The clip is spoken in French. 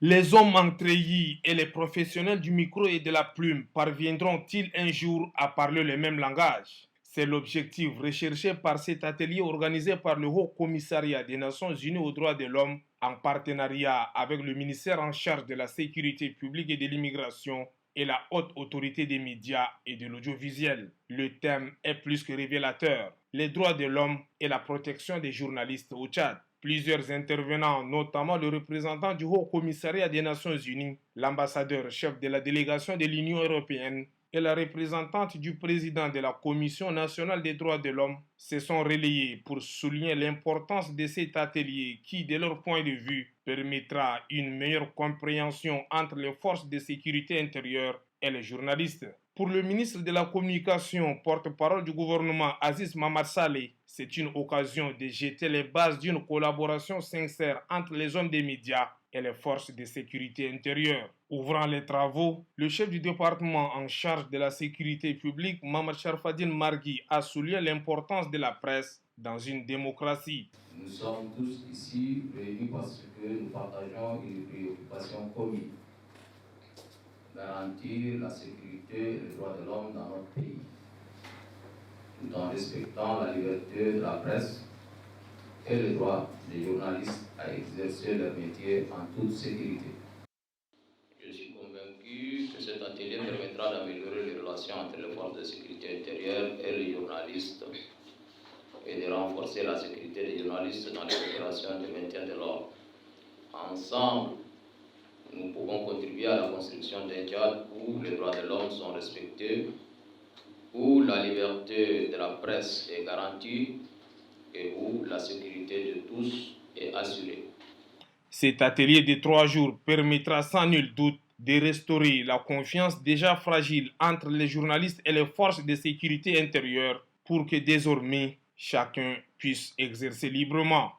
Les hommes en treillis et les professionnels du micro et de la plume parviendront-ils un jour à parler le même langage? C'est l'objectif recherché par cet atelier organisé par le Haut Commissariat des Nations Unies aux droits de l'homme en partenariat avec le ministère en charge de la sécurité publique et de l'immigration et la haute autorité des médias et de l'audiovisuel. Le thème est plus que révélateur, les droits de l'homme et la protection des journalistes au Tchad. Plusieurs intervenants, notamment le représentant du Haut Commissariat des Nations Unies, l'ambassadeur chef de la délégation de l'Union européenne et la représentante du président de la Commission nationale des droits de l'homme, se sont relayés pour souligner l'importance de cet atelier qui, de leur point de vue, permettra une meilleure compréhension entre les forces de sécurité intérieure et les journalistes. Pour le ministre de la Communication, porte-parole du gouvernement Aziz Mamad Saleh, c'est une occasion de jeter les bases d'une collaboration sincère entre les hommes des médias et les forces de sécurité intérieure. Ouvrant les travaux, le chef du département en charge de la sécurité publique, Mamad Sharfadine Margui, a souligné l'importance de la presse dans une démocratie. Nous sommes tous ici réunis parce que nous partageons une préoccupation commune: garantir la sécurité et les droits de l'homme dans notre pays, tout en respectant la liberté de la presse et le droit des journalistes à exercer leur métier en toute sécurité. Je suis convaincu que cet atelier permettra d'améliorer les relations entre les forces de sécurité intérieure et les journalistes et de renforcer la sécurité des journalistes dans les opérations de maintien de l'ordre. Ensemble, nous pouvons contribuer à la construction d'un Tchad où les droits de l'homme sont respectés, où la liberté de la presse est garantie et où la sécurité de tous est assurée. Cet atelier de 3 jours permettra sans nul doute de restaurer la confiance déjà fragile entre les journalistes et les forces de sécurité intérieure pour que désormais chacun puisse exercer librement